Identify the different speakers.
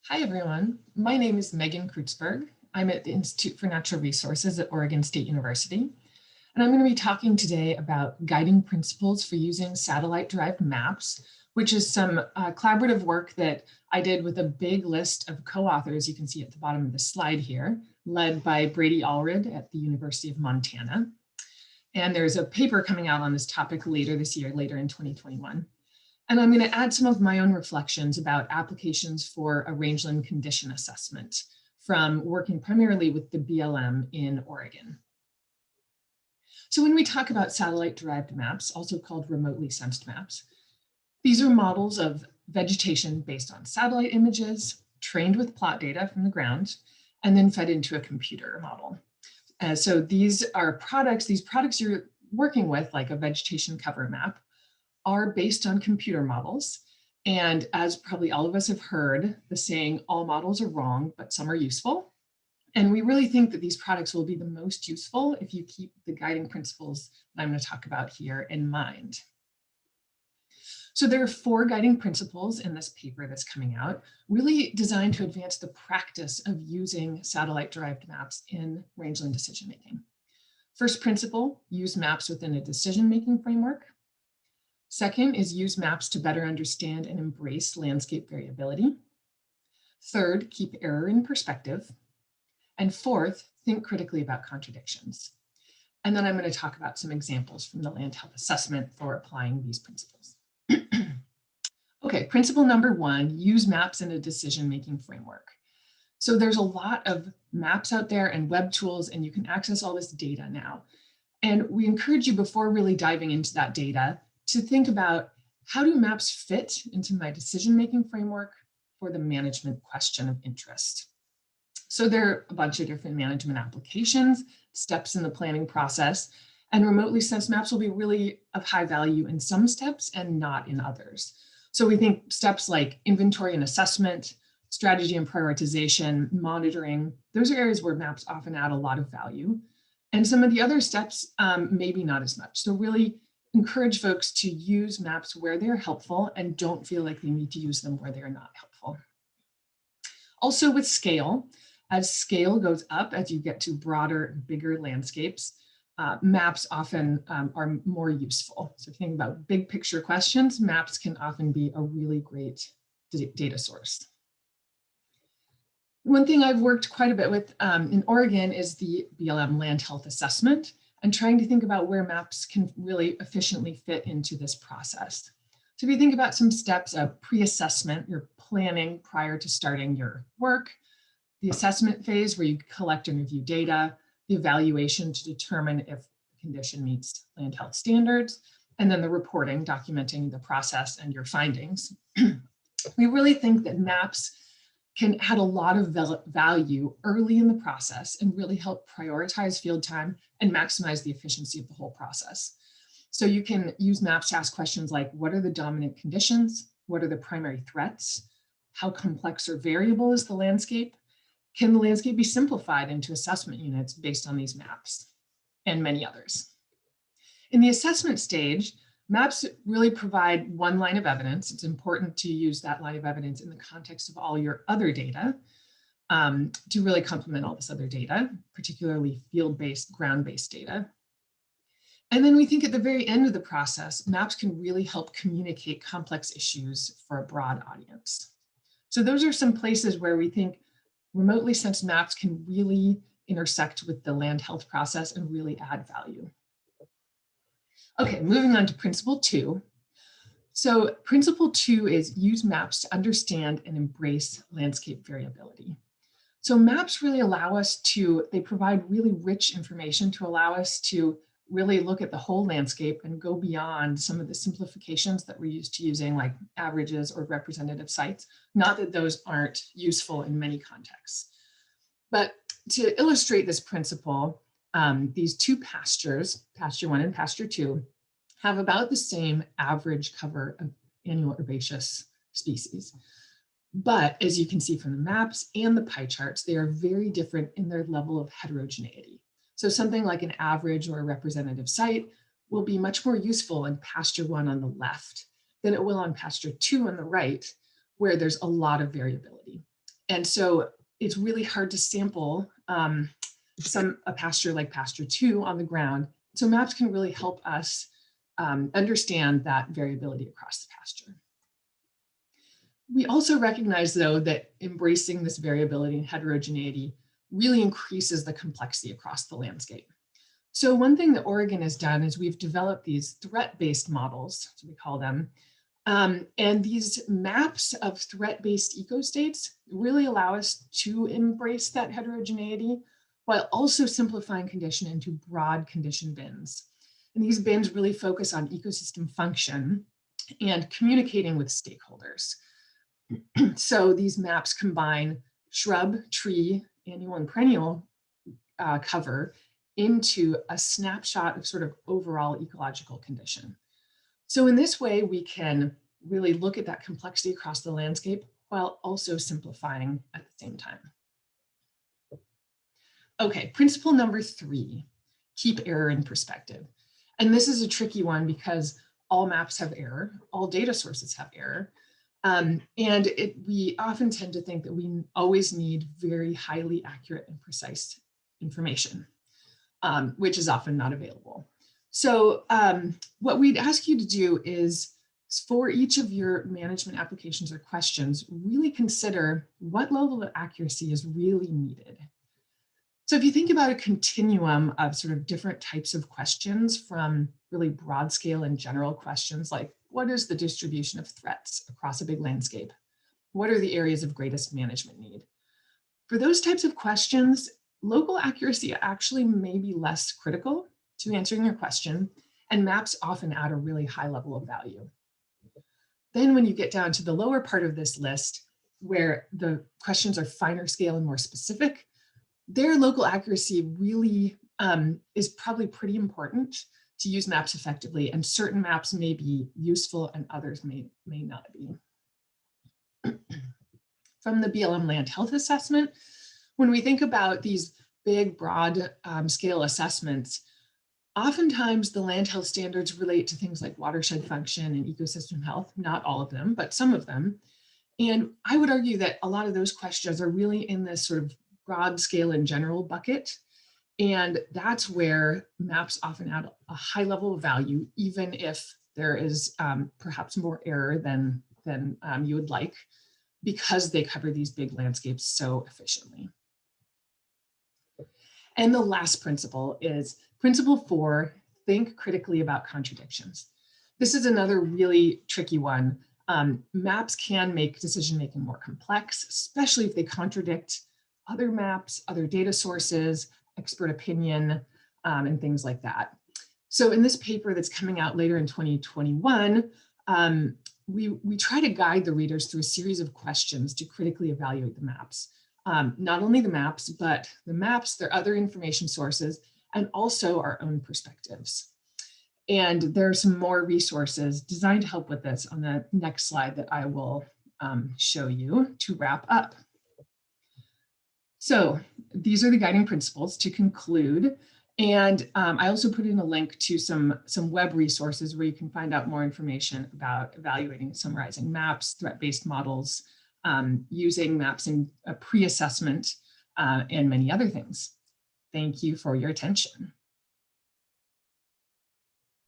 Speaker 1: Hi, everyone. My name is Megan Creutzburg. I'm at the Institute for Natural Resources at Oregon State University. And I'm going to be talking today about guiding principles for using satellite-derived maps, which is some collaborative work that I did with a big list of co-authors you can see at the bottom of the slide here, led by Brady Allred at the University of Montana. And there's a paper coming out on this topic later this year, later in 2021. And I'm going to add some of my own reflections about applications for a rangeland condition assessment from working primarily with the BLM in Oregon. So when we talk about satellite-derived maps, also called remotely sensed maps, these are models of vegetation based on satellite images, trained with plot data from the ground, and then fed into a computer model. So these products you're working with, like a vegetation cover map, are based on computer models. And as probably all of us have heard, the saying, all models are wrong, but some are useful. And we really think that these products will be the most useful if you keep the guiding principles that I'm going to talk about here in mind. So there are 4 guiding principles in this paper that's coming out, really designed to advance the practice of using satellite-derived maps in rangeland decision-making. First principle, use maps within a decision-making framework. Second is use maps to better understand and embrace landscape variability. Third, keep error in perspective. And fourth, think critically about contradictions. And then I'm going to talk about some examples from the land health assessment for applying these principles. Okay, principle number 1, use maps in a decision-making framework. So there's a lot of maps out there and web tools, and you can access all this data now. And we encourage you, before really diving into that data, to think about, how do maps fit into my decision-making framework for the management question of interest? So there are a bunch of different management applications, steps in the planning process, and remotely sensed maps will be really of high value in some steps and not in others. So we think steps like inventory and assessment, strategy and prioritization, monitoring, those are areas where maps often add a lot of value. And some of the other steps, maybe not as much. So really encourage folks to use maps where they're helpful and don't feel like they need to use them where they're not helpful. Also with scale, as scale goes up, as you get to broader, bigger landscapes, maps often are more useful. So if you think about big picture questions, maps can often be a really great data source. One thing I've worked quite a bit with in Oregon is the BLM land health assessment, and trying to think about where maps can really efficiently fit into this process. So if you think about some steps of pre-assessment, you're planning prior to starting your work, the assessment phase where you collect and review data, the evaluation to determine if the condition meets land health standards, and then the reporting, documenting the process and your findings. We really think that maps can add a lot of value early in the process and really help prioritize field time and maximize the efficiency of the whole process. So you can use maps to ask questions like, what are the dominant conditions? What are the primary threats? How complex or variable is the landscape? Can the landscape be simplified into assessment units based on these maps? And many others. In the assessment stage, maps really provide one line of evidence. It's important to use that line of evidence in the context of all your other data to really complement all this other data, particularly field-based, ground-based data. And then we think at the very end of the process, maps can really help communicate complex issues for a broad audience. So those are some places where we think remotely sensed maps can really intersect with the land health process and really add value. Okay, moving on to principle 2. So principle 2 is use maps to understand and embrace landscape variability. So maps really allow us to, they provide really rich information to allow us to really look at the whole landscape and go beyond some of the simplifications that we're used to using, like averages or representative sites. Not that those aren't useful in many contexts. But to illustrate this principle, these 2 pastures, pasture 1 and pasture 2, have about the same average cover of annual herbaceous species. But as you can see from the maps and the pie charts, they are very different in their level of heterogeneity. So something like an average or a representative site will be much more useful in pasture 1 on the left than it will on pasture 2 on the right, where there's a lot of variability. And so it's really hard to sample a pasture like pasture 2 on the ground. So maps can really help us understand that variability across the pasture. We also recognize, though, that embracing this variability and heterogeneity really increases the complexity across the landscape. So one thing that Oregon has done is we've developed these threat-based models, as we call them. And these maps of threat-based ecostates really allow us to embrace that heterogeneity while also simplifying condition into broad condition bins. And these bins really focus on ecosystem function and communicating with stakeholders. So these maps combine shrub, tree, annual and perennial cover into a snapshot of sort of overall ecological condition. So in this way, we can really look at that complexity across the landscape while also simplifying at the same time. Okay, principle number 3, keep error in perspective. And this is a tricky one because all maps have error, all data sources have error. We often tend to think that we always need very highly accurate and precise information, which is often not available. So what we'd ask you to do is, for each of your management applications or questions, really consider what level of accuracy is really needed. So if you think about a continuum of sort of different types of questions, from really broad scale and general questions like, what is the distribution of threats across a big landscape? What are the areas of greatest management need? For those types of questions, local accuracy actually may be less critical to answering your question, and maps often add a really high level of value. Then when you get down to the lower part of this list, where the questions are finer scale and more specific, their local accuracy really is probably pretty important to use maps effectively, and certain maps may be useful and others may not be. From the BLM Land Health Assessment, when we think about these big, broad scale assessments, oftentimes the land health standards relate to things like watershed function and ecosystem health, not all of them, but some of them. And I would argue that a lot of those questions are really in this sort of broad scale and general bucket. And that's where maps often add a high level of value, even if there is perhaps more error than you would like, because they cover these big landscapes so efficiently. And the last principle is principle 4, think critically about contradictions. This is another really tricky one. Maps can make decision-making more complex, especially if they contradict other maps, other data sources, expert opinion, and things like that. So in this paper that's coming out later in 2021, we try to guide the readers through a series of questions to critically evaluate the maps. Not only the maps, but the maps, their other information sources, and also our own perspectives. And there are some more resources designed to help with this on the next slide that I will show you to wrap up. So these are the guiding principles to conclude. And I also put in a link to some web resources where you can find out more information about evaluating and summarizing maps, threat-based models, using maps in a pre-assessment, and many other things. Thank you for your attention.